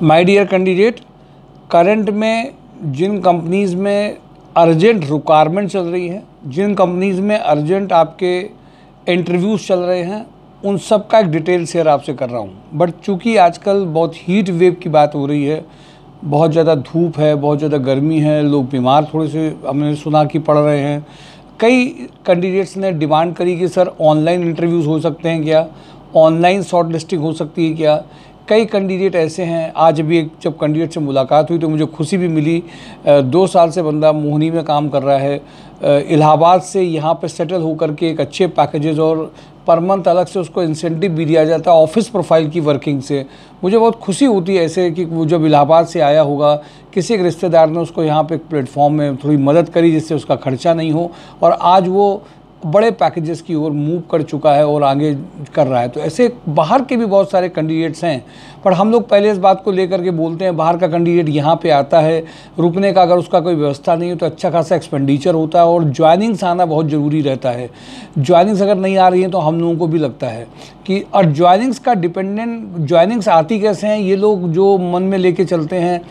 My dear candidate, current में जिन companies में urgent requirement चल रही है, जिन कंपनीज़ में अर्जेंट आपके इंटरव्यूज़ चल रहे हैं, उन सब का एक डिटेल शेयर आपसे कर रहा हूँ। बट चूँकि आजकल बहुत हीट वेव की बात हो रही है, बहुत ज़्यादा धूप है, बहुत ज़्यादा गर्मी है, लोग बीमार थोड़े से हमने सुना कि पड़ रहे हैं। कई कैंडिडेट्स ने डिमांड करी कि सर ऑनलाइन इंटरव्यूज़ हो सकते हैं क्या, ऑनलाइन शॉर्ट लिस्टिंग हो सकती है क्या। कई कैंडिडेट ऐसे हैं, आज भी एक जब कैंडिडेट से मुलाकात हुई तो मुझे खुशी भी मिली। 2 साल से बंदा मोहनी में काम कर रहा है, इलाहाबाद से यहाँ पे सेटल होकर के एक अच्छे पैकेजेस और पर मंथ अलग से उसको इंसेंटिव भी दिया जाता है ऑफिस प्रोफाइल की वर्किंग से। मुझे बहुत खुशी होती है ऐसे कि वो जब इलाहाबाद से आया होगा, किसी एक रिश्तेदार ने उसको यहाँ पे एक प्लेटफॉर्म में थोड़ी मदद करी जिससे उसका खर्चा नहीं हो, और आज वो बड़े पैकेजेस की ओर मूव कर चुका है और आगे कर रहा है। तो ऐसे बाहर के भी बहुत सारे कैंडिडेट्स हैं, पर हम लोग पहले इस बात को लेकर के बोलते हैं बाहर का कैंडिडेट यहाँ पे आता है, रुकने का अगर उसका कोई व्यवस्था नहीं है तो अच्छा खासा एक्सपेंडिचर होता है और ज्वाइनिंग्स आना बहुत ज़रूरी रहता है। ज्वाइनिंग्स अगर नहीं आ रही हैं तो हम लोगों को भी लगता है कि, और ज्वाइनिंग्स का डिपेंडेंट, ज्वाइनिंग्स आती कैसे हैं, ये लोग जो मन में लेके चलते हैं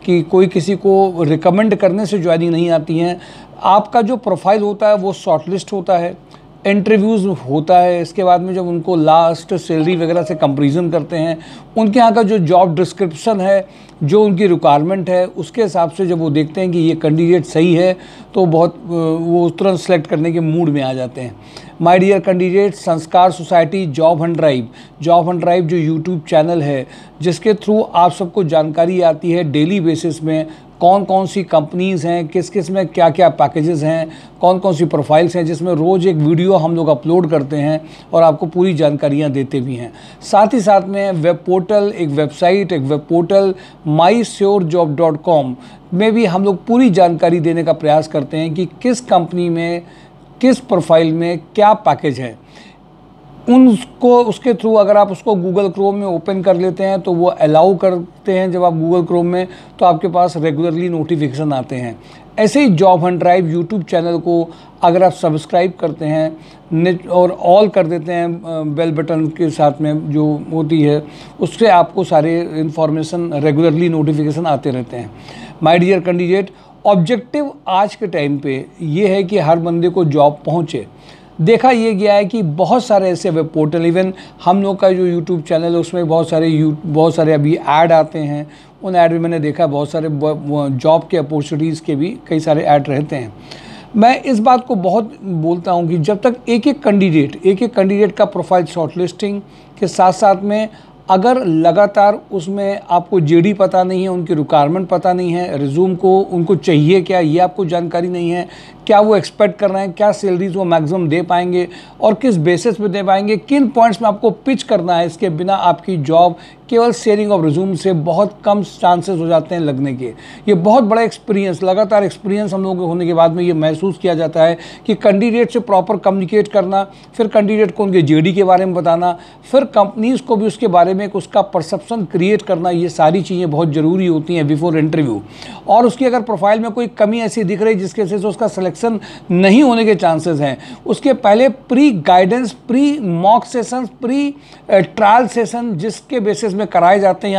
कि कोई किसी को रिकमेंड करने से ज्वाइनिंग नहीं आती हैं। आपका जो प्रोफाइल होता है वो शॉर्टलिस्ट होता है, इंटरव्यूज़ होता है, इसके बाद में जब उनको लास्ट सैलरी वगैरह से कंपैरिजन करते हैं, उनके यहाँ का जो जॉब डिस्क्रिप्शन है, जो उनकी रिक्वायरमेंट है, उसके हिसाब से जब वो देखते हैं कि ये कैंडिडेट सही है तो वो तुरंत सेलेक्ट करने के मूड में आ जाते हैं। माय डियर कैंडिडेट, संस्कार सोसाइटी जॉब हंट ड्राइव जो यूट्यूब चैनल है, जिसके थ्रू आप सबको जानकारी आती है डेली बेसिस में कौन कौन सी कंपनीज़ हैं, किस किस में क्या क्या पैकेजेस हैं, कौन कौन सी प्रोफाइल्स हैं, जिसमें रोज़ एक वीडियो हम लोग अपलोड करते हैं और आपको पूरी जानकारियां देते भी हैं। साथ ही साथ में वेब पोर्टल, एक वेब पोर्टल mysurejob.com में भी हम लोग पूरी जानकारी देने का प्रयास करते हैं कि किस कंपनी में किस प्रोफाइल में क्या पैकेज है। उनको उसके थ्रू अगर आप उसको गूगल क्रोम में ओपन कर लेते हैं तो वो अलाउ करते हैं, जब आप गूगल क्रोम में, तो आपके पास रेगुलरली नोटिफिकेशन आते हैं। ऐसे ही job hunt drive YouTube channel को अगर आप सब्सक्राइब करते हैं और ऑल कर देते हैं बेल बटन के साथ में जो होती है, उससे आपको सारे इन्फॉर्मेशन रेगुलरली नोटिफिकेशन आते रहते हैं। माय डियर कैंडिडेट, ऑब्जेक्टिव आज के टाइम पे ये है कि हर बंदे को जॉब पहुँचे। देखा ये गया है कि बहुत सारे ऐसे वेब पोर्टल, इवन हम लोग का जो यूट्यूब चैनल है उसमें बहुत सारे अभी ऐड आते हैं। उन ऐड में मैंने देखा बहुत सारे जॉब के अपॉर्चुनिटीज़ के भी कई सारे ऐड रहते हैं। मैं इस बात को बहुत बोलता हूँ कि जब तक एक एक कैंडिडेट का प्रोफाइल शॉर्टलिस्टिंग के साथ साथ में अगर लगातार उसमें आपको जेडी पता नहीं है, उनकी रिक्वायरमेंट पता नहीं है, रिज्यूम को उनको चाहिए क्या ये आपको जानकारी नहीं है, क्या वो एक्सपेक्ट कर रहे हैं, क्या सैलरीज वो मैक्सिमम दे पाएंगे और किस बेसिस पे दे पाएंगे, किन पॉइंट्स में आपको पिच करना है, इसके बिना आपकी जॉब केवल शेयरिंग ऑफ रिज्यूम से बहुत कम चांसेस हो जाते हैं लगने के। ये बहुत बड़ा एक्सपीरियंस, लगातार एक्सपीरियंस हम लोगों के होने के बाद में ये महसूस किया जाता है कि कैंडिडेट से प्रॉपर कम्युनिकेट करना, फिर कैंडिडेट को उनके जेडी के बारे में बताना, फिर कंपनीज़ को भी उसके बारे में उसका परसेप्शन क्रिएट करना, ये सारी चीज़ें बहुत ज़रूरी होती हैं बिफोर इंटरव्यू। और उसकी अगर प्रोफाइल में कोई कमी ऐसी दिख रही जिसके वजह से उसका सिलेक्शन नहीं होने के चांसेस हैं, उसके पहले pre guidance, pre mock session, pre trial session जिसके बेसिस में कराए जाते हैं,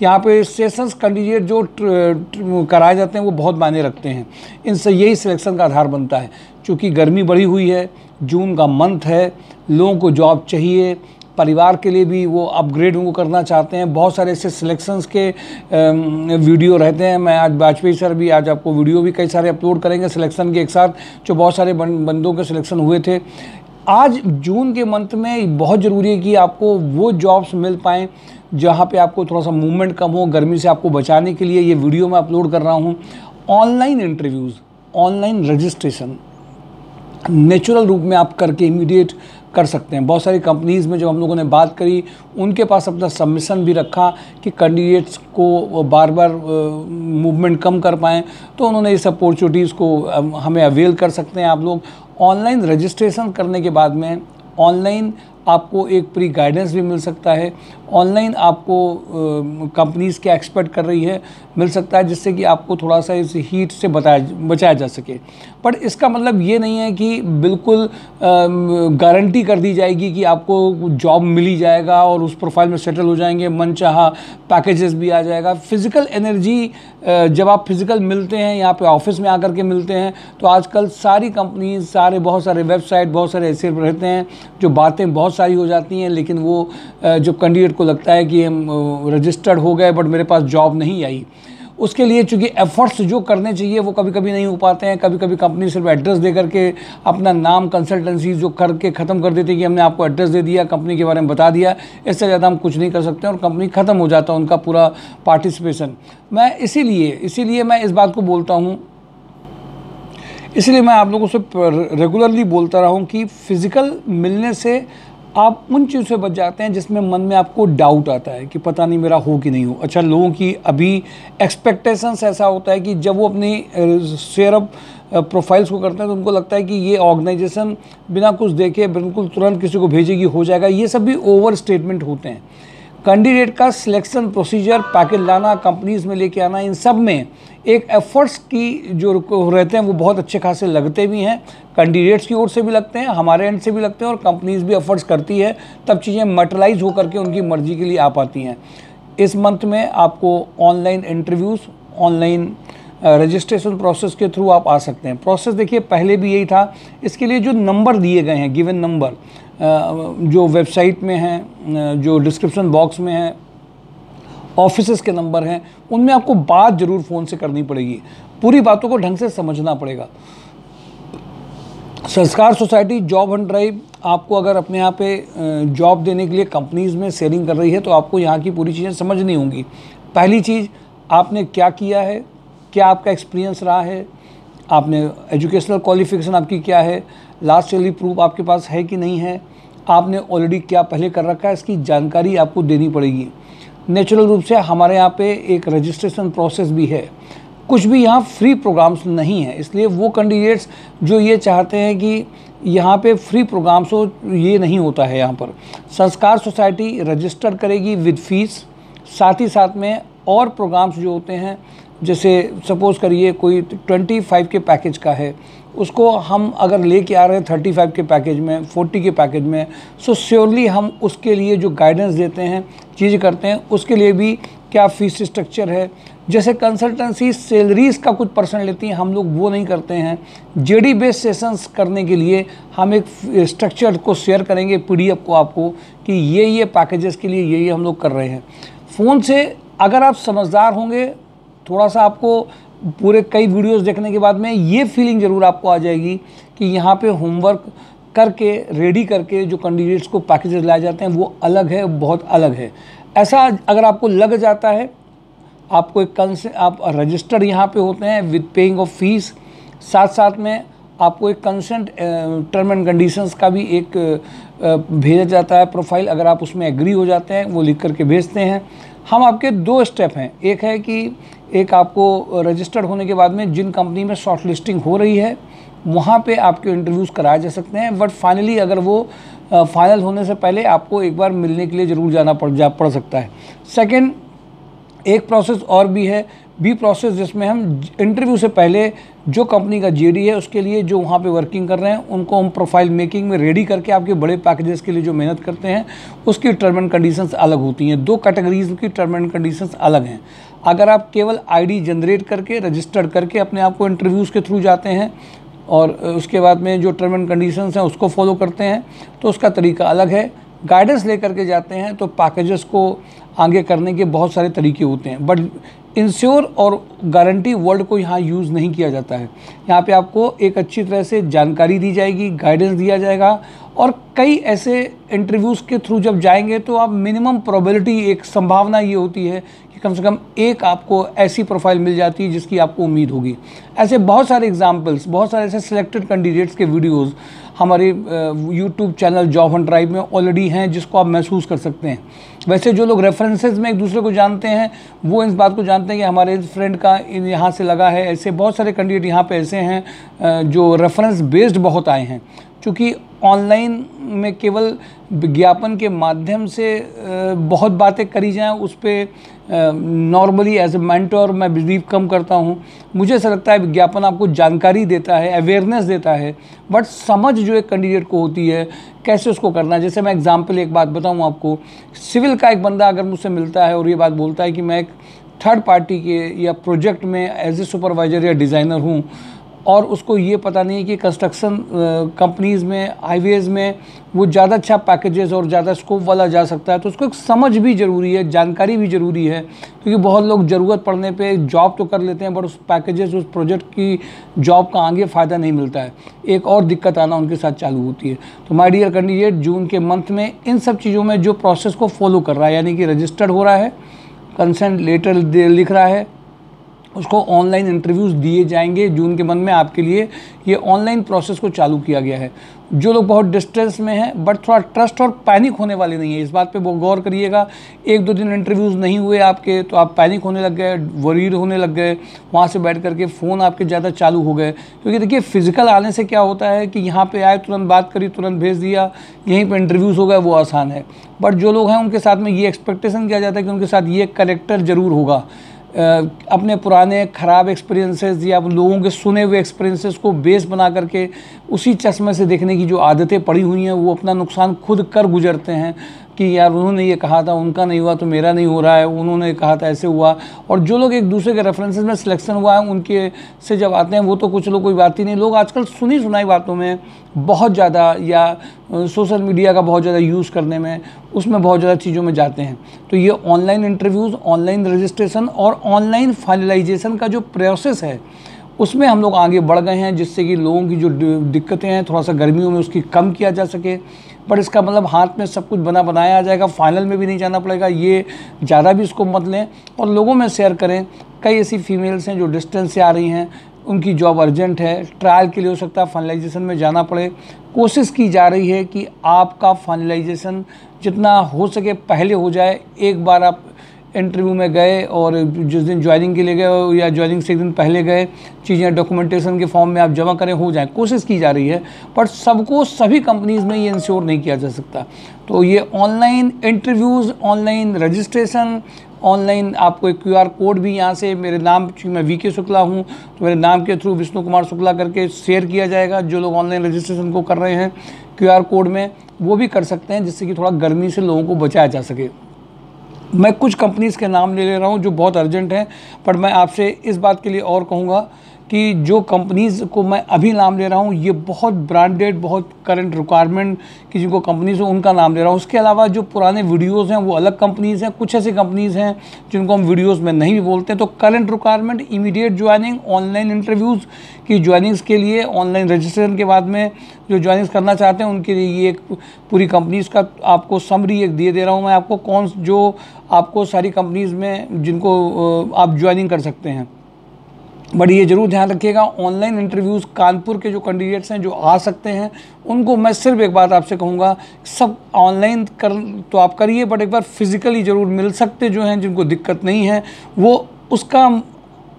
यहाँ पे सेशंस कैंडिडेट जो कराए जाते हैं वो बहुत मायने रखते हैं। इनसे यही सिलेक्शन का आधार बनता है। चूँकि गर्मी बढ़ी हुई है, जून का मंथ है, लोगों को जॉब चाहिए, परिवार के लिए भी वो अपग्रेड उनको करना चाहते हैं। बहुत सारे ऐसे सिलेक्शंस के वीडियो रहते हैं। मैं आज वाजपेयी सर भी आज आपको वीडियो भी कई सारे अपलोड करेंगे सिलेक्शन के एक साथ, जो बहुत सारे बंदों के सिलेक्शन हुए थे। आज जून के मंथ में बहुत ज़रूरी है कि आपको वो जॉब्स मिल पाएँ जहाँ पे आपको थोड़ा सा मूवमेंट कम हो। गर्मी से आपको बचाने के लिए ये वीडियो मैं अपलोड कर रहा हूँ। Online interviews, online registration natural रूप में आप करके इमीडिएट कर सकते हैं। बहुत सारी कंपनीज़ में जब हम लोगों ने बात करी, उनके पास अपना सबमिशन भी रखा कि कैंडिडेट्स को बार बार मूवमेंट कम कर पाएँ, तो उन्होंने इस अपॉर्चुनिटीज़ को हमें अवेल कर सकते हैं आप लोग। ऑनलाइन रजिस्ट्रेशन करने के बाद में ऑनलाइन आपको एक प्री गाइडेंस भी मिल सकता है। ऑनलाइन आपको कंपनीज़ क्या एक्सपेक्ट कर रही है मिल सकता है, जिससे कि आपको थोड़ा सा इस हीट से बचाया जा सके। बट इसका मतलब ये नहीं है कि बिल्कुल गारंटी कर दी जाएगी कि आपको जॉब मिल ही जाएगा और उस प्रोफाइल में सेटल हो जाएंगे, मनचाहा पैकेजेस भी आ जाएगा। फिज़िकल एनर्जी जब आप फिज़िकल मिलते हैं, यहाँ पे ऑफिस में आकर के मिलते हैं, तो आजकल सारी कंपनीज, बहुत सारे वेबसाइट, बहुत सारे ऐसे रहते हैं जो बातें बहुत सारी हो जाती हैं, लेकिन वो जो कैंडिडेट को लगता है कि हम रजिस्टर्ड हो गए बट मेरे पास जॉब नहीं आई, उसके लिए चूँकि एफ़र्ट्स जो करने चाहिए वो कभी कभी नहीं हो पाते हैं। कभी कभी कंपनी सिर्फ एड्रेस दे करके अपना नाम कंसल्टेंसी जो करके ख़त्म कर देती है कि हमने आपको एड्रेस दे दिया, कंपनी के बारे में बता दिया, इससे ज़्यादा हम कुछ नहीं कर सकते और कंपनी ख़त्म हो जाता है उनका पूरा पार्टिसिपेशन। मैं इसीलिए मैं इस बात को बोलता हूँ, इसलिए मैं आप लोगों से रेगुलरली बोलता रहा हूँ कि फ़िज़िकल मिलने से आप उन चीज़ों से बच जाते हैं जिसमें मन में आपको डाउट आता है कि पता नहीं मेरा हो कि नहीं हो। अच्छा, लोगों की अभी एक्सपेक्टेशंस ऐसा होता है कि जब वो अपनी शेयर अप प्रोफाइल्स को करते हैं तो उनको लगता है कि ये ऑर्गेनाइजेशन बिना कुछ देखे बिल्कुल तुरंत किसी को भेजेगी, हो जाएगा। ये सब भी ओवर स्टेटमेंट होते हैं। कैंडिडेट का सिलेक्शन प्रोसीजर, पैकेज लाना, कंपनीज़ में लेके आना, इन सब में एक एफ़र्ट्स की जो रहते हैं वो बहुत अच्छे खासे लगते भी हैं। कैंडिडेट्स की ओर से भी लगते हैं, हमारे एंड से भी लगते हैं, और कंपनीज़ भी एफ़र्ट्स करती है, तब चीज़ें मटेरियलाइज होकर के उनकी मर्ज़ी के लिए आ पाती हैं। इस मंथ में आपको online interviews, online registration process के थ्रू आप आ सकते हैं। प्रोसेस देखिए पहले भी यही था। इसके लिए जो नंबर दिए गए हैं, गिवन नंबर जो वेबसाइट में हैं, जो डिस्क्रिप्शन बॉक्स में हैं, ऑफिसेस के नंबर हैं, उनमें आपको बात ज़रूर फ़ोन से करनी पड़ेगी। पूरी बातों को ढंग से समझना पड़ेगा। संस्कार सोसाइटी जॉब हंट ड्राइव आपको अगर अपने यहाँ पे जॉब देने के लिए कंपनीज़ में शेयरिंग कर रही है तो आपको यहाँ की पूरी चीज़ें समझनी होंगी। पहली चीज़, आपने क्या किया है, क्या आपका एक्सपीरियंस रहा है, आपने एजुकेशनल क्वालिफिकेशन आपकी क्या है, लास्ट सैलरी प्रूफ आपके पास है कि नहीं है, आपने ऑलरेडी क्या पहले कर रखा है, इसकी जानकारी आपको देनी पड़ेगी। नेचुरल रूप से हमारे यहाँ पे एक रजिस्ट्रेशन प्रोसेस भी है। कुछ भी यहाँ फ्री प्रोग्राम्स नहीं है, इसलिए वो कैंडिडेट्स जो ये चाहते हैं कि यहाँ पे फ्री प्रोग्राम्स हो, ये नहीं होता है। यहाँ पर संस्कार सोसाइटी रजिस्टर करेगी विद फीस, साथ ही साथ में और प्रोग्राम्स जो होते हैं, जैसे सपोज़ करिए कोई 25 के पैकेज का है, उसको हम अगर लेके आ रहे हैं 35 के पैकेज में, 40 के पैकेज में, सो श्योरली हम उसके लिए जो गाइडेंस देते हैं, चीज़ करते हैं, उसके लिए भी क्या फ़ीस स्ट्रक्चर है। जैसे कंसल्टेंसी सैलरीज़ का कुछ परसेंट लेती हैं, हम लोग वो नहीं करते हैं। जेडी बेस्ड सेशंस करने के लिए हम एक स्ट्रक्चर को शेयर करेंगे, PDF को आपको, कि ये पैकेजेस के लिए ये हम लोग कर रहे हैं। फ़ोन से अगर आप समझदार होंगे, थोड़ा सा आपको पूरे कई वीडियोस देखने के बाद में ये फीलिंग ज़रूर आपको आ जाएगी कि यहाँ पे होमवर्क करके रेडी करके जो कैंडिडेट्स को पैकेजेस लाए जाते हैं वो अलग है, बहुत अलग है। ऐसा अगर आपको लग जाता है, आपको एक आप रजिस्टर्ड यहाँ पे होते हैं विद पेइंग ऑफ फीस, साथ साथ में आपको एक कंसेंट टर्म एंड कंडीशंस का भी एक भेजा जाता है प्रोफाइल। अगर आप उसमें एग्री हो जाते हैं, वो लिख करके भेजते हैं। हम आपके 2 स्टेप हैं। एक है कि एक आपको रजिस्टर्ड होने के बाद में जिन कंपनी में शॉर्ट लिस्टिंग हो रही है वहाँ पे आपके इंटरव्यूज़ कराए जा सकते हैं, बट फाइनली अगर वो फाइनल होने से पहले आपको एक बार मिलने के लिए ज़रूर जाना पड़ सकता है। सेकंड, एक प्रोसेस और भी है, बी प्रोसेस, जिसमें हम इंटरव्यू से पहले जो कंपनी का जेडी है उसके लिए जो वहाँ पे वर्किंग कर रहे हैं उनको हम प्रोफाइल मेकिंग में रेडी करके आपके बड़े पैकेजेस के लिए जो मेहनत करते हैं उसकी टर्म एंड कंडीशंस अलग होती हैं। 2 कैटेगरीज की टर्म एंड कंडीशंस अलग हैं। अगर आप केवल आईडी जनरेट करके रजिस्टर्ड करके अपने आप को इंटरव्यूज़ के थ्रू जाते हैं और उसके बाद में जो टर्म एंड कंडीशंस हैं उसको फॉलो करते हैं तो उसका तरीका अलग है। गाइडेंस लेकर के जाते हैं तो पैकेजेस को आगे करने के बहुत सारे तरीके होते हैं, बट इंश्योर और गारंटी वर्ड को यहाँ यूज़ नहीं किया जाता है। यहाँ पे आपको एक अच्छी तरह से जानकारी दी जाएगी, गाइडेंस दिया जाएगा, और कई ऐसे इंटरव्यूज़ के थ्रू जब जाएंगे तो आप मिनिमम प्रोबेबिलिटी, एक संभावना ये होती है कि कम से कम एक आपको ऐसी प्रोफाइल मिल जाती है जिसकी आपको उम्मीद होगी। ऐसे बहुत सारे एग्जाम्पल्स, बहुत सारे ऐसे सिलेक्टेड कैंडिडेट्स के वीडियोज़ हमारे YouTube channel job hunt drive में ऑलरेडी हैं, जिसको आप महसूस कर सकते हैं। वैसे जो लोग रेफरेंसेस में एक दूसरे को जानते हैं वो इस बात को जानते हैं कि हमारे फ्रेंड का यहाँ से लगा है। ऐसे बहुत सारे कैंडिडेट यहाँ पे ऐसे हैं जो रेफरेंस बेस्ड बहुत आए हैं। चूँकि ऑनलाइन में केवल विज्ञापन के माध्यम से बहुत बातें करी जाएं, उस पर नॉर्मली एज ए मेंटर मैं बिलीव कम करता हूं। मुझे ऐसा लगता है विज्ञापन आपको जानकारी देता है, अवेयरनेस देता है, बट समझ जो एक कैंडिडेट को होती है कैसे उसको करना है। जैसे मैं एग्जांपल एक बात बताऊं आपको, सिविल का एक बंदा अगर मुझसे मिलता है और ये बात बोलता है कि मैं एक थर्ड पार्टी के या प्रोजेक्ट में एज ए सुपरवाइज़र या डिज़ाइनर हूँ, और उसको ये पता नहीं है कि कंस्ट्रक्शन कंपनीज़ में, हाईवेज़ में वो ज़्यादा अच्छा पैकेजेस और ज़्यादा स्कोप वाला जा सकता है, तो उसको एक समझ भी ज़रूरी है, जानकारी भी ज़रूरी है। क्योंकि बहुत लोग ज़रूरत पड़ने पे जॉब तो कर लेते हैं, बट उस पैकेजेस, उस प्रोजेक्ट की जॉब का आगे फ़ायदा नहीं मिलता है, एक और दिक्कत आना उनके साथ चालू होती है। तो माय डियर कैंडिडेट, जून के मंथ में इन सब चीज़ों में जो प्रोसेस को फॉलो कर रहा है, यानी कि रजिस्टर्ड हो रहा है, कंसेंट लेटर लिख रहा है, उसको ऑनलाइन इंटरव्यूज़ दिए जाएंगे। जून के मंथ में आपके लिए ये ऑनलाइन प्रोसेस को चालू किया गया है। जो लोग बहुत डिस्ट्रेस में हैं बट थोड़ा ट्रस्ट और पैनिक होने वाले नहीं है, इस बात पे बहुत गौर करिएगा। 1-2 दिन इंटरव्यूज़ नहीं हुए आपके तो आप पैनिक होने लग गए, वरीड होने लग गए, वहाँ से बैठ करके फ़ोन आपके ज़्यादा चालू हो गए। क्योंकि देखिए फिजिकल आने से क्या होता है कि यहाँ पे आए, तुरंत बात करी, तुरंत भेज दिया, यहीं पे इंटरव्यूज़ हो गए, वो आसान है। बट जो लोग हैं उनके साथ में ये एक्सपेक्टेशन किया जाता है कि उनके साथ ये करेक्टर ज़रूर होगा। अपने पुराने ख़राब एक्सपीरियंसेस या लोगों के सुने हुए एक्सपीरियंसेस को बेस बना करके उसी चश्मे से देखने की जो आदतें पड़ी हुई हैं, वो अपना नुकसान खुद कर गुजरते हैं कि यार उन्होंने ये कहा था, उनका नहीं हुआ तो मेरा नहीं हो रहा है, उन्होंने कहा था ऐसे हुआ। और जो लोग एक दूसरे के रेफरेंसेस में सिलेक्शन हुआ है उनके से जब आते हैं, वो तो कुछ लोग कोई बात ही नहीं। लोग आजकल सुनी सुनाई बातों में बहुत ज़्यादा, या सोशल मीडिया का बहुत ज़्यादा यूज़ करने में, उसमें बहुत ज़्यादा चीज़ों में जाते हैं। तो ये ऑनलाइन इंटरव्यूज़, ऑनलाइन रजिस्ट्रेशन और ऑनलाइन फाइनलाइजेशन का जो प्रोसेस है, उसमें हम लोग आगे बढ़ गए हैं, जिससे कि लोगों की जो दिक्कतें हैं थोड़ा सा गर्मियों में उसकी कम किया जा सके। बट इसका मतलब हाथ में सब कुछ बना बनाया आ जाएगा, फाइनल में भी नहीं जाना पड़ेगा, ये ज़्यादा भी इसको मत लें और लोगों में शेयर करें। कई ऐसी फीमेल्स हैं जो डिस्टेंस से आ रही हैं, उनकी जॉब अर्जेंट है, ट्रायल के लिए हो सकता है फाइनलाइजेशन में जाना पड़े। कोशिश की जा रही है कि आपका फाइनलाइजेशन जितना हो सके पहले हो जाए। एक बार आप इंटरव्यू में गए और जिस दिन ज्वाइनिंग के लिए गए हो या ज्वाइनिंग से एक दिन पहले गए, चीज़ें डॉक्यूमेंटेशन के फॉर्म में आप जमा करें, हो जाए, कोशिश की जा रही है। पर सबको सभी कंपनीज़ में ये इंश्योर नहीं किया जा सकता। तो ये online interviews, online registration, online आपको एक QR कोड भी यहाँ से मेरे नाम, चूँकि मैं VK शुक्ला हूँ तो मेरे नाम के थ्रू विष्णु कुमार शुक्ला करके शेयर किया जाएगा। जो लोग ऑनलाइन रजिस्ट्रेशन को कर रहे हैं QR कोड में, वो भी कर सकते हैं, जिससे कि थोड़ा गर्मी से लोगों को बचाया जा सके। मैं कुछ कंपनीज़ के नाम ले रहा हूँ जो बहुत अर्जेंट हैं, पर मैं आपसे इस बात के लिए और कहूँगा कि जो कंपनीज़ को मैं अभी नाम ले रहा हूँ, ये बहुत ब्रांडेड, बहुत करंट रिक्वायरमेंट की जिनको कंपनीज़ हो उनका नाम ले रहा हूँ। उसके अलावा जो पुराने वीडियोज़ हैं वो अलग कंपनीज़ हैं। कुछ ऐसी कंपनीज़ हैं जिनको हम वीडियोज़ में नहीं भी बोलते। तो current requirement, immediate joining, online interviews की ज्वाइनिंग्स के लिए, ऑनलाइन रजिस्ट्रेशन के बाद में जो ज्वाइनिंग्स करना चाहते हैं उनके लिए ये एक पूरी कंपनीज़ का आपको समरी एक दे रहा हूँ मैं आपको, कौन जो आपको सारी कंपनीज़ में जिनको आप ज्वाइनिंग कर सकते हैं। बट ये ज़रूर ध्यान रखिएगा, ऑनलाइन इंटरव्यूज़ कानपुर के जो कैंडिडेट्स हैं जो आ सकते हैं, उनको मैं सिर्फ एक बात आपसे कहूँगा, सब ऑनलाइन कर तो आप करिए, बट एक बार फिज़िकली ज़रूर मिल सकते जो हैं, जिनको दिक्कत नहीं है, वो उसका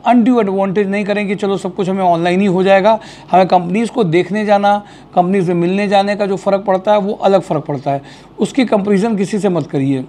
अनड्यू एडवांटेज नहीं करें कि चलो सब कुछ हमें ऑनलाइन ही हो जाएगा। हमें कंपनीज़ को देखने जाना, कंपनीज़ में मिलने जाने का जो फ़र्क पड़ता है वो अलग फ़र्क पड़ता है, उसकी कंपेरिजन किसी से मत करिए।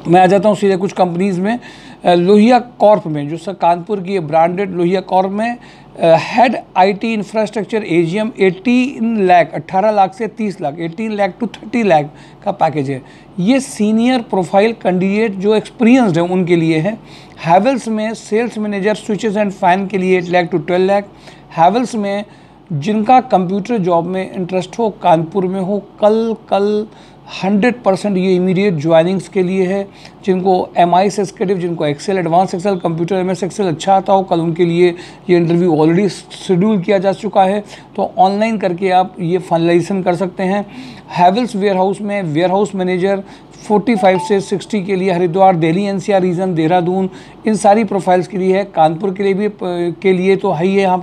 मैं आ जाता हूँ सीधे कुछ कंपनीज़ में। लोहिया कॉर्प में, जो सर कानपुर की ब्रांडेड लोहिया कॉर्प में head IT infrastructure AGM 18 lakh, 18 lakh से 30 लाख, 18 लाख टू 30 लाख का पैकेज है। ये सीनियर प्रोफाइल कैंडिडेट जो एक्सपीरियंसड है उनके लिए है। हैवेल्स में sales manager switches and fan के लिए 8 लाख टू 12 लाख। हैवेल्स में जिनका कंप्यूटर जॉब में इंटरेस्ट हो, कानपुर में हो, कल 100% ये इमीडिएट ज्वाइनिंग्स के लिए है। जिनको MIS एग्जीक्यूटिव, जिनको Excel, advance Excel, computer MS Excel अच्छा आता हो, कल उनके लिए ये इंटरव्यू ऑलरेडी शेड्यूल किया जा चुका है। तो ऑनलाइन करके आप ये फाइनलाइजेशन कर सकते हैं। हैवेल्स वेयरहाउस में वेयरहाउस मैनेजर 45 से 60 के लिए हरिद्वार, दिल्ली NCR रीजन, देहरादून, इन सारी प्रोफाइल्स के लिए है। कानपुर के लिए भी के लिए तो है ही है यहाँ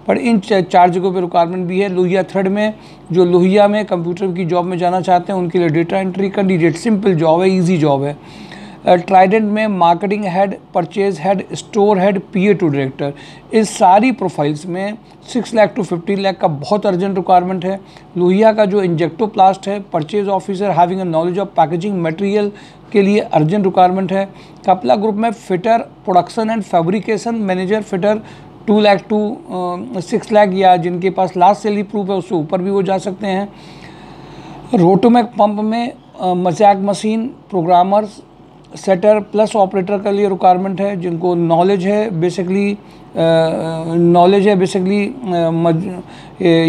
पर इन 4 जगहों पर रिक्वायरमेंट भी है। लोहिया थर्ड में, जो लोहिया में कंप्यूटर की जॉब में जाना चाहते हैं उनके लिए data entry candidate, simple job है, ईजी जॉब है। ट्राइडेंट में marketing head, purchase head, store head, PA to director, इस सारी प्रोफाइल्स में 6 लाख टू 15 लाख का बहुत अर्जेंट रिक्वायरमेंट है। लोहिया का जो इंजेक्टोप्लास्ट है, purchase officer having a knowledge of packaging material के लिए अर्जेंट रिक्वायरमेंट है। कपला ग्रुप में fitter, production and fabrication manager fitter 2 lakh to 6 lakh, या जिनके पास लास्ट सैलरी प्रूफ है उससे ऊपर भी वो जा सकते हैं। रोटोमैक पंप में Mazak machine programmers, setter plus operator के लिए रिक्वायरमेंट है, जिनको नॉलेज है बेसिकली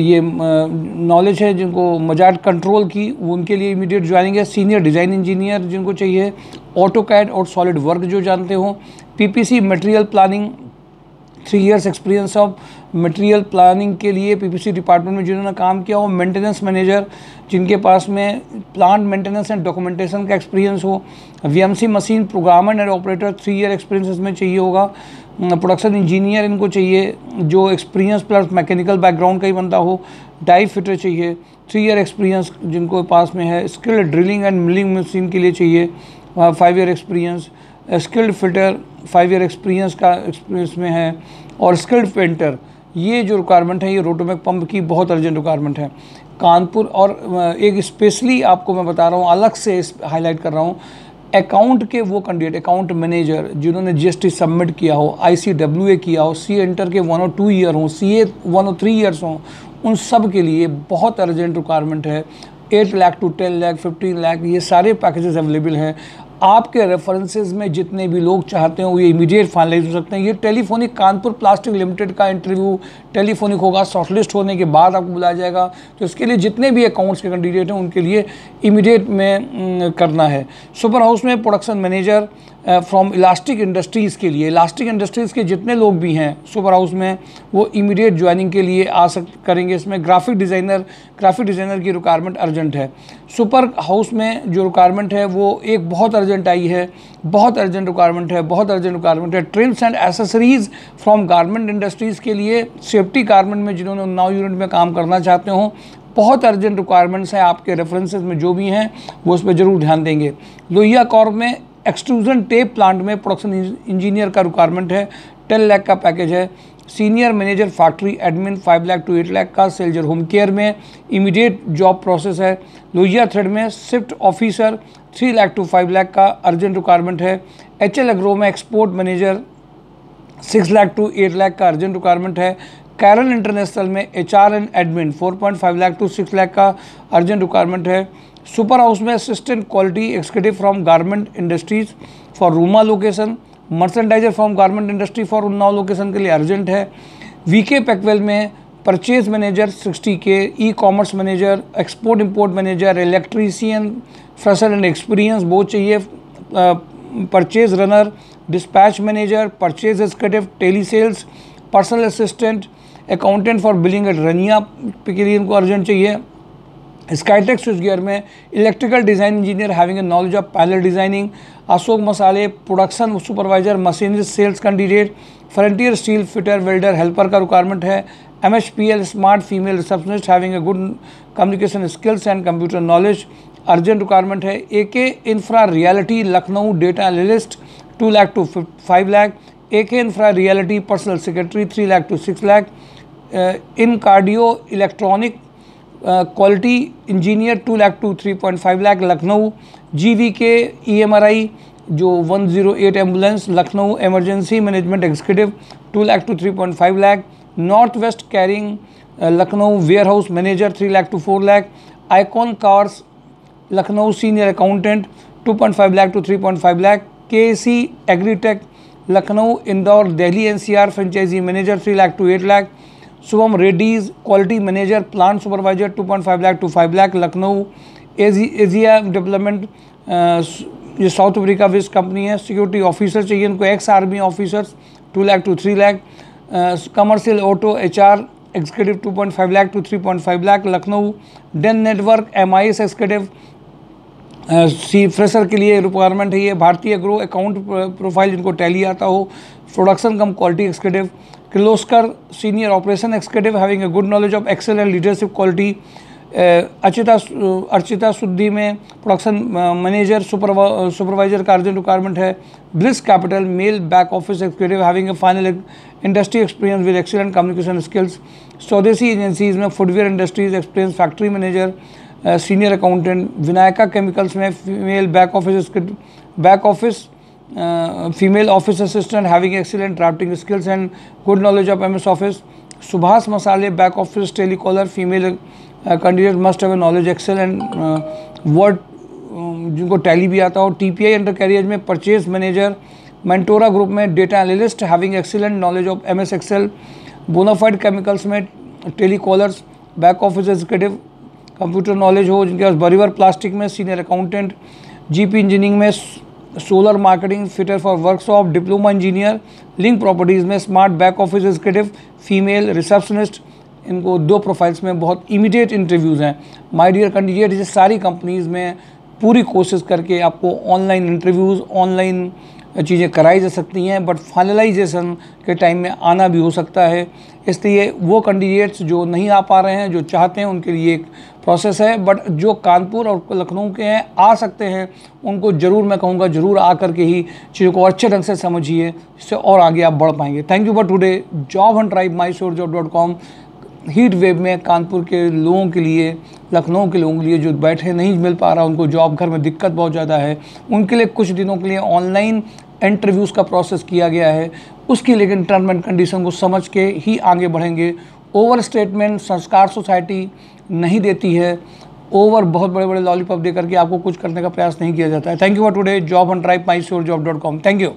ये नॉलेज है जिनको मजाक कंट्रोल की, उनके लिए इमीडिएट ज्वाइनिंग है। सीनियर डिज़ाइन इंजीनियर जिनको चाहिए, ऑटोकैड और सॉलिड वर्क जो जानते हो, PPC material planning 3 years experience of material planning के लिए PPC डिपार्टमेंट में जिन्होंने काम किया हो। मेंटेनेंस मैनेजर जिनके पास में प्लांट मेंटेनेंस एंड डॉक्यूमेंटेशन का एक्सपीरियंस हो। VMC machine programmer and operator 3 year experience इसमें चाहिए होगा। प्रोडक्शन इंजीनियर इनको चाहिए जो एक्सपीरियंस प्लस मैकेनिकल बैकग्राउंड का ही बनता हो। डाई फिटर चाहिए 3 ईयर एक्सपीरियंस जिनको पास में है। Skilled drilling end milling machine के लिए चाहिए 5 year experience. Skilled fitter 5 year experience का एक्सपीरियंस में है। और स्किल्ड पेंटर, ये जो रिक्वायरमेंट है ये रोटोमैक पंप की बहुत अर्जेंट रिक्वायरमेंट है। कानपुर और एक स्पेशली आपको मैं बता रहा हूँ, अलग से हाईलाइट कर रहा हूँ, अकाउंट के वो कैंडिडेट, अकाउंट मैनेजर जिन्होंने GST सबमिट किया हो, ICWA किया हो, सी एंटर के 1 और 2 ईयर हों, CA 1 और 3 ईयर्स हों, उन सब के लिए बहुत अर्जेंट रिक्वायरमेंट है। 8 लाख टू 10 लाख 15 लाख ये सारे पैकेजेस अवेलेबल हैं। आपके रेफरेंसेस में जितने भी लोग चाहते हो ये इमीडिएट फाइनलाइज हो सकते हैं। ये टेलीफोनिक कानपुर प्लास्टिक लिमिटेड का इंटरव्यू टेलीफोनिक होगा, शॉर्टलिस्ट होने के बाद आपको बुलाया जाएगा। तो इसके लिए जितने भी अकाउंट्स के कैंडिडेट हैं उनके लिए इमीडिएट में करना है। सुपर हाउस में production manager from elastic industries के लिए, इलास्टिक इंडस्ट्रीज़ के जितने लोग भी हैं सुपर हाउस में वो इमीडिएट ज्वाइनिंग के लिए करेंगे। इसमें ग्राफिक डिज़ाइनर की रिक्वायरमेंट अर्जेंट है। सुपर हाउस में जो रिक्वायरमेंट है वो एक बहुत अर्जेंट आई है, बहुत अर्जेंट रिक्वायरमेंट है। TRIMS and accessories from garment industries के लिए, सेफ्टी गारमेंट में जिन्होंने 9 यूनिट में काम करना चाहते हो, बहुत अर्जेंट रिक्वायरमेंट्स हैं। आपके रेफरेंसेस में जो भी हैं वो उस पर ज़रूर ध्यान देंगे। लोहिया कॉर्प में एक्सट्रूजन टेप प्लांट में प्रोडक्शन इंजीनियर का रिक्वायरमेंट है, 10 लाख का पैकेज है। Senior manager factory admin 5 lakh to 8 lakh का। सेल्जर होम केयर में इमीडिएट जॉब प्रोसेस है। लोहिया थ्रेड में shift officer 3 lakh to 5 lakh का अर्जेंट रिक्वायरमेंट है। HL एग्रो में export manager 6 lakh to 8 lakh का अर्जेंट रिक्वायरमेंट है। कैरल इंटरनेशनल में HR and admin 4.5 lakh to 6 lakh का अर्जेंट रिक्वायरमेंट है। सुपर हाउस में assistant quality executive from garment industries for Rooma location, merchandiser from garment industry for Unnao location के लिए urgent है। VK पैकवेल में purchase manager 60K, ecommerce manager, export import manager, electrician fresher and experience बहुत चाहिए। Purchase runner, dispatch manager, purchase executive, tele sales, personal assistant, accountant for billing at Rania के लिए इनको urgent चाहिए। स्काईटेक स्विच गियर में electrical design engineer having a knowledge of panel designing. Ashok Masale production supervisor machinery sales candidate. Frontier steel fitter welder helper का requirement है। MHPL smart female receptionist having a good communication skills and computer knowledge urgent requirement है। AK infra reality Lucknow data analyst 2 lakh to 5 lakh. AK infra reality personal secretary 3 lakh to 6 lakh. इन cardio electronic quality engineer 2 lakh to 3.5 lakh Lucknow. GVK EMRI जो 108 ambulance Lucknow emergency management executive 2 lakh to 3.5 lakh. North west carrying Lucknow warehouse manager 3 lakh to 4 lakh. Icon cars Lucknow senior accountant 2.5 lakh to 3.5 lakh. KC agritech Lucknow Indore Delhi NCR franchisee manager 3 lakh to 8 lakh. Shubham Reddy's quality manager plant supervisor 2.5 lakh to 5 lakh Lucknow. एजिया development ये South Africa based company है। Security officer चाहिए इनको, ex army officers 2 lakh to 3 lakh. Commercial auto HR executive 2.5 lakh to 3.5 lakh Lucknow. Den network MIS executive fresher के लिए requirement है ये। Bharatiya agro account profile जिनको टैली आता हो। Production cum quality executive. Kirloskar senior operation executive having a good knowledge of Excel and leadership quality. Archita Suddi में production manager supervisor का urgent requirement है। Bris capital male back office executive having a final industry experience with excellent communication skills. Swadeshi agencies में footwear industries experience factory manager senior accountant. Vinayaka chemicals में female back office female office assistant having excellent drafting skills and good knowledge of MS office. Subhash Masale back office telecaller female candidate must have knowledge Excel and Word जिनको Tally भी आता हो। TPI under career में purchase manager. Mentora group में data analyst having excellent knowledge of MS Excel. Bonafide chemicals में telecallers back office executive computer knowledge हो जिनके पास। बरीवर प्लास्टिक में सीनियर अकाउंटेंट। GP इंजीनियरिंग में solar marketing fitter for workshop diploma engineer. Link properties में smart back office executive female receptionist. इनको 2 profiles में बहुत इमीडिएट इंटरव्यूज़ हैं। माय डियर कैंडिडेट, ये सारी कंपनीज़ में पूरी कोशिश करके आपको ऑनलाइन इंटरव्यूज़ ऑनलाइन चीज़ें कराई जा सकती हैं, बट फाइनलाइजेशन के टाइम में आना भी हो सकता है। इसलिए वो कैंडिडेट्स जो नहीं आ पा रहे हैं, जो चाहते हैं, उनके लिए एक प्रोसेस है, बट जो कानपुर और लखनऊ के हैं आ सकते हैं, उनको ज़रूर मैं कहूँगा ज़रूर आ करके ही चीज़ों को अच्छे ढंग से समझिए, इससे और आगे आप बढ़ पाएंगे। Thank you for today. Job and tribe mysourcejob.com heat wave में कानपुर के लोगों के लिए, लखनऊ के लोगों के लिए जो बैठे नहीं मिल पा रहा, उनको जॉब घर में दिक्कत बहुत ज़्यादा है, उनके लिए कुछ दिनों के लिए ऑनलाइन इंटरव्यूज़ का प्रोसेस किया गया है। उसकी लेकिन टर्म एंड कंडीशन को समझ के ही आगे बढ़ेंगे। ओवर स्टेटमेंट संस्कार सोसाइटी नहीं देती है। ओवर बहुत बड़े बड़े लॉलीपॉप दे करके आपको कुछ करने का प्रयास नहीं किया जाता है। Thank you for today. Job and tribe mysourcejob.com। Thank you.